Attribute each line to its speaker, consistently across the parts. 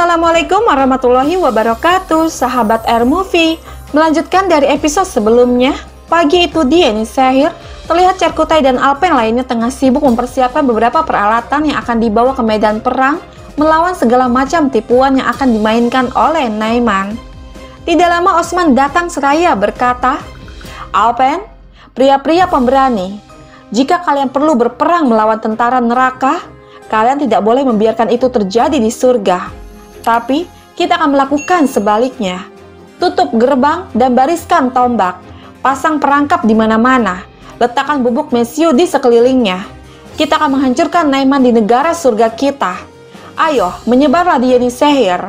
Speaker 1: Assalamualaikum warahmatullahi wabarakatuh, sahabat Air Movie. Melanjutkan dari episode sebelumnya, pagi itu di Eni Sehir, terlihat Cerkutai dan Alpen lainnya tengah sibuk mempersiapkan beberapa peralatan yang akan dibawa ke medan perang melawan segala macam tipuan yang akan dimainkan oleh Naiman. Tidak lama Osman datang seraya berkata, "Alpen, pria-pria pemberani, jika kalian perlu berperang melawan tentara neraka, kalian tidak boleh membiarkan itu terjadi di surga. Tapi kita akan melakukan sebaliknya. Tutup gerbang dan bariskan tombak. Pasang perangkap di mana-mana. Letakkan bubuk mesiu di sekelilingnya. Kita akan menghancurkan Naiman di negara surga kita. Ayo, menyebarlah di Eni Sehir."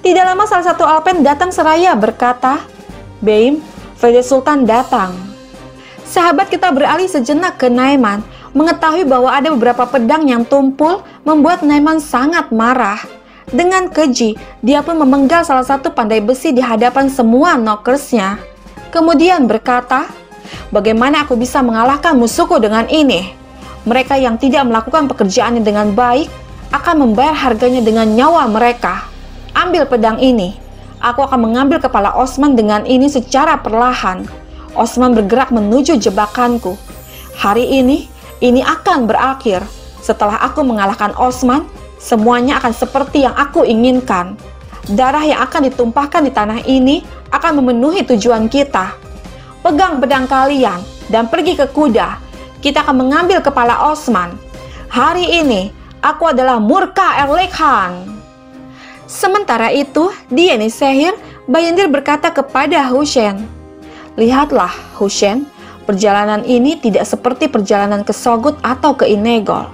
Speaker 1: Tidak lama salah satu Alpen datang seraya berkata, "Beim, Frede Sultan datang." Sahabat kita beralih sejenak ke Naiman. Mengetahui bahwa ada beberapa pedang yang tumpul membuat Naiman sangat marah. Dengan keji, dia pun memenggal salah satu pandai besi di hadapan semua knockersnya. Kemudian berkata, "Bagaimana aku bisa mengalahkan musuhku dengan ini? Mereka yang tidak melakukan pekerjaannya dengan baik akan membayar harganya dengan nyawa mereka. Ambil pedang ini. Aku akan mengambil kepala Osman dengan ini secara perlahan." Osman bergerak menuju jebakanku. Hari ini akan berakhir. Setelah aku mengalahkan Osman, semuanya akan seperti yang aku inginkan. Darah yang akan ditumpahkan di tanah ini akan memenuhi tujuan kita. Pegang pedang kalian dan pergi ke kuda. Kita akan mengambil kepala Osman. Hari ini, aku adalah Murka Erlikhan. Sementara itu, di Eni Sehir, Bayendir berkata kepada Hussein, "Lihatlah, Hussein, perjalanan ini tidak seperti perjalanan ke Sogut atau ke Inegol.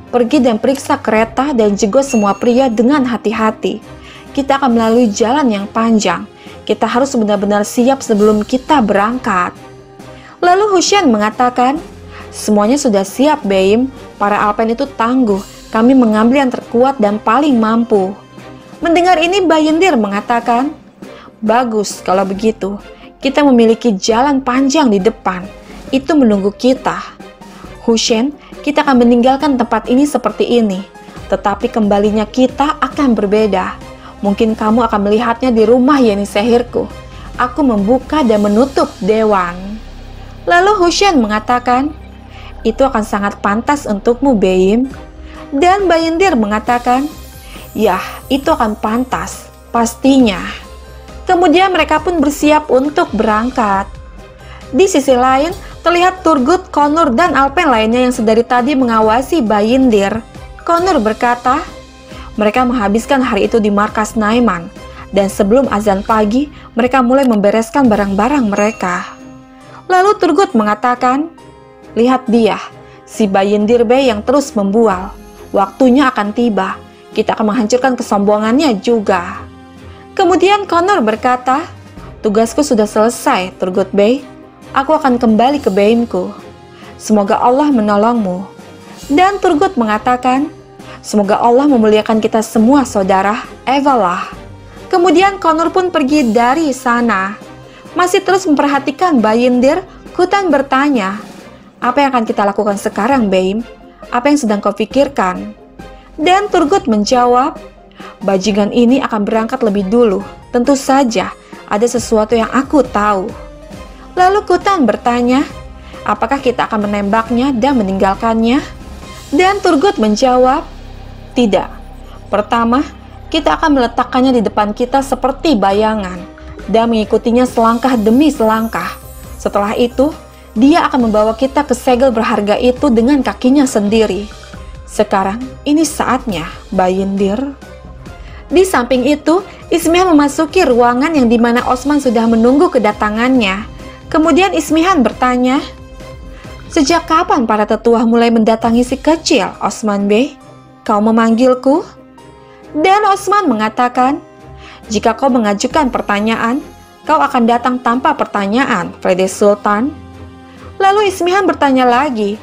Speaker 1: Pergi dan periksa kereta dan juga semua pria dengan hati-hati. Kita akan melalui jalan yang panjang. Kita harus benar-benar siap sebelum kita berangkat." Lalu Hussein mengatakan, "Semuanya sudah siap, Beim. Para Alpen itu tangguh. Kami mengambil yang terkuat dan paling mampu." Mendengar ini Bayendir mengatakan, "Bagus kalau begitu. Kita memiliki jalan panjang di depan. Itu menunggu kita. Hussein, kita akan meninggalkan tempat ini seperti ini. Tetapi kembalinya kita akan berbeda. Mungkin kamu akan melihatnya di rumah Eni Sehirku. Aku membuka dan menutup dewan." Lalu Hussein mengatakan, "Itu akan sangat pantas untukmu, Beim." Dan Bayendir mengatakan, "Yah, itu akan pantas, pastinya." Kemudian mereka pun bersiap untuk berangkat. Di sisi lain, terlihat Turgut, Konur, dan Alpen lainnya yang sedari tadi mengawasi Bayendir. Konur berkata, mereka menghabiskan hari itu di markas Naiman, dan sebelum azan pagi, mereka mulai membereskan barang-barang mereka. Lalu Turgut mengatakan, "Lihat dia, si Bayendir Bey yang terus membual. Waktunya akan tiba. Kita akan menghancurkan kesombongannya juga." Kemudian Konur berkata, "Tugasku sudah selesai, Turgut Bey. Aku akan kembali ke Beimku. Semoga Allah menolongmu." Dan Turgut mengatakan, "Semoga Allah memuliakan kita semua, saudara. Evalah." Kemudian Konur pun pergi dari sana. Masih terus memperhatikan Bayendir, Kutan bertanya, "Apa yang akan kita lakukan sekarang, Beim? Apa yang sedang kau pikirkan?" Dan Turgut menjawab, "Bajingan ini akan berangkat lebih dulu. Tentu saja ada sesuatu yang aku tahu." Lalu Kutan bertanya, "Apakah kita akan menembaknya dan meninggalkannya?" Dan Turgut menjawab, "Tidak. Pertama, kita akan meletakkannya di depan kita seperti bayangan dan mengikutinya selangkah demi selangkah. Setelah itu, dia akan membawa kita ke segel berharga itu dengan kakinya sendiri. Sekarang, ini saatnya, Bayendir." Di samping itu, Ismihan memasuki ruangan yang dimana Osman sudah menunggu kedatangannya. Kemudian Ismihan bertanya, "Sejak kapan para tetua mulai mendatangi si kecil, Osman Bey? Kau memanggilku?" Dan Osman mengatakan, "Jika kau mengajukan pertanyaan, kau akan datang tanpa pertanyaan, Frede Sultan." Lalu Ismihan bertanya lagi,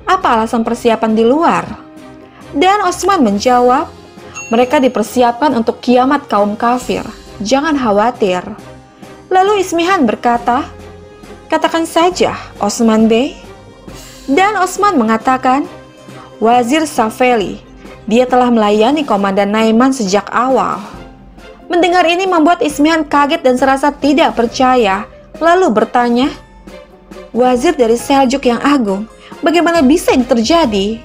Speaker 1: "Apa alasan persiapan di luar?" Dan Osman menjawab, "Mereka dipersiapkan untuk kiamat kaum kafir. Jangan khawatir." Lalu Ismihan berkata, "Katakan saja, Osman Bey." Dan Osman mengatakan, "Wazir Safeli, Dia telah melayani Komandan Naiman sejak awal. Mendengar ini membuat Ismihan kaget dan serasa tidak percaya, lalu bertanya, "Wazir dari Seljuk yang agung, bagaimana bisa ini terjadi?"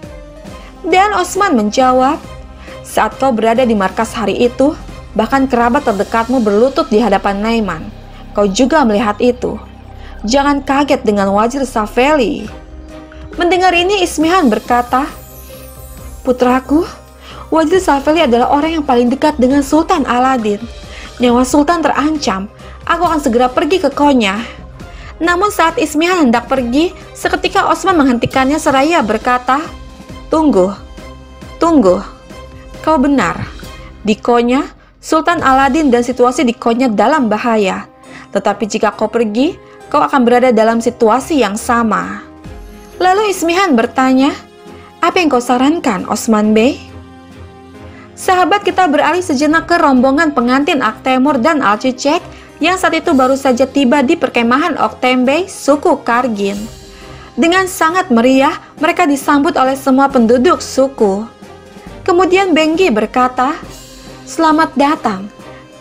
Speaker 1: Dan Osman menjawab, "Saat kau berada di markas hari itu, bahkan kerabat terdekatmu berlutut di hadapan Naiman. Kau juga melihat itu. Jangan kaget dengan Wazir Safeli." Mendengar ini Ismihan berkata, "Putraku, Wazir Safeli adalah orang yang paling dekat dengan Sultan Aladin. Nyawa Sultan terancam, aku akan segera pergi ke Konya." Namun saat Ismihan hendak pergi, seketika Osman menghentikannya seraya berkata, "Tunggu, tunggu. Kau benar. Di Konya, Sultan Aladin dan situasi di Konya dalam bahaya. Tetapi jika kau pergi, kau akan berada dalam situasi yang sama." Lalu Ismihan bertanya, "Apa yang kau sarankan, Osman Bey?" Sahabat kita beralih sejenak ke rombongan pengantin Aktemur dan Alcicek yang saat itu baru saja tiba di perkemahan Oktembey, suku Kargin. Dengan sangat meriah, mereka disambut oleh semua penduduk suku. Kemudian Benggi berkata, "Selamat datang,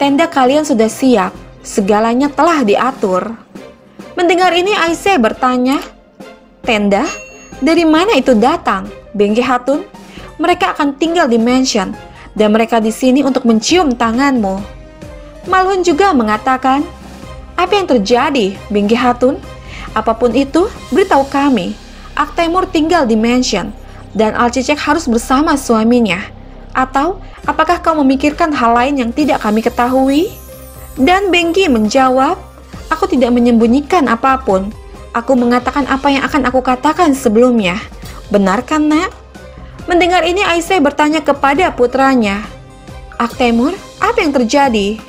Speaker 1: tenda kalian sudah siap, segalanya telah diatur." Mendengar ini Aisyah bertanya, "Tenda? Dari mana itu datang, Benggi Hatun? Mereka akan tinggal di mansion, dan mereka di sini untuk mencium tanganmu." Malhun juga mengatakan, "Apa yang terjadi, Benggi Hatun? Apapun itu, beritahu kami. Aktemur tinggal di mansion, dan Alcicek harus bersama suaminya. Atau, apakah kau memikirkan hal lain yang tidak kami ketahui?" Dan Benggi menjawab, "Aku tidak menyembunyikan apapun. Aku mengatakan apa yang akan aku katakan sebelumnya. Benar kan, Nak?" Mendengar ini Aisyah bertanya kepada putranya, "Aktemur, apa yang terjadi?"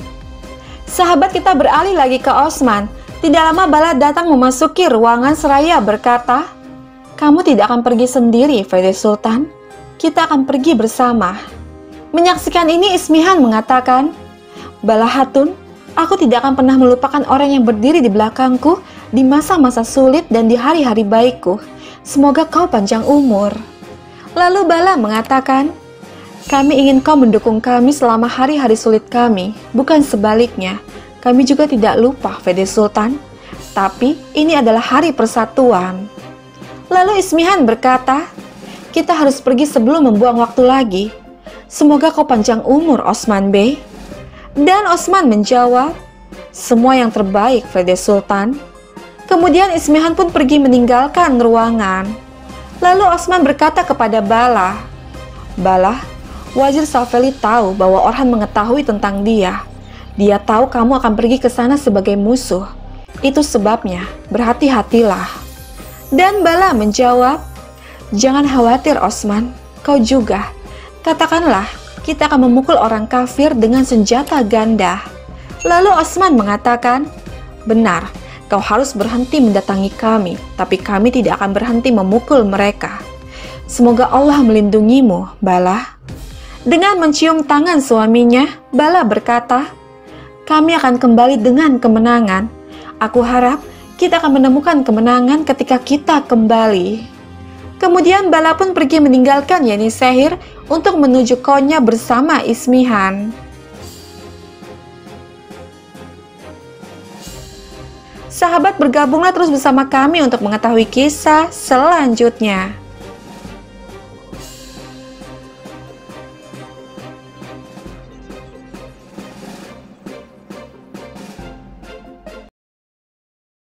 Speaker 1: Sahabat kita beralih lagi ke Osman. Tidak lama Bala datang memasuki ruangan seraya berkata, "Kamu tidak akan pergi sendiri, Fede Sultan. Kita akan pergi bersama." Menyaksikan ini Ismihan mengatakan, "Bala Hatun, aku tidak akan pernah melupakan orang yang berdiri di belakangku di masa-masa sulit dan di hari-hari baikku. Semoga kau panjang umur." Lalu Bala mengatakan, "Kami ingin kau mendukung kami selama hari-hari sulit kami, bukan sebaliknya. Kami juga tidak lupa, Fede Sultan. Tapi ini adalah hari persatuan." Lalu Ismihan berkata, "Kita harus pergi sebelum membuang waktu lagi. Semoga kau panjang umur, Osman Bey." Dan Osman menjawab, "Semua yang terbaik, Fede Sultan." Kemudian Ismihan pun pergi meninggalkan ruangan. Lalu Osman berkata kepada Bala, "Bala, Wazir Safeli tahu bahwa Orhan mengetahui tentang dia. Dia tahu kamu akan pergi ke sana sebagai musuh. Itu sebabnya, berhati-hatilah." Dan Bala menjawab, "Jangan khawatir, Osman. Kau juga. Katakanlah, kita akan memukul orang kafir dengan senjata ganda." Lalu Osman mengatakan, "Benar, kau harus berhenti mendatangi kami, tapi kami tidak akan berhenti memukul mereka. Semoga Allah melindungimu, Bala." Dengan mencium tangan suaminya, Bala berkata, "Kami akan kembali dengan kemenangan. Aku harap kita akan menemukan kemenangan ketika kita kembali." Kemudian Bala pun pergi meninggalkan Yenisehir untuk menuju Konya bersama Ismihan. Sahabat, bergabunglah terus bersama kami untuk mengetahui kisah selanjutnya.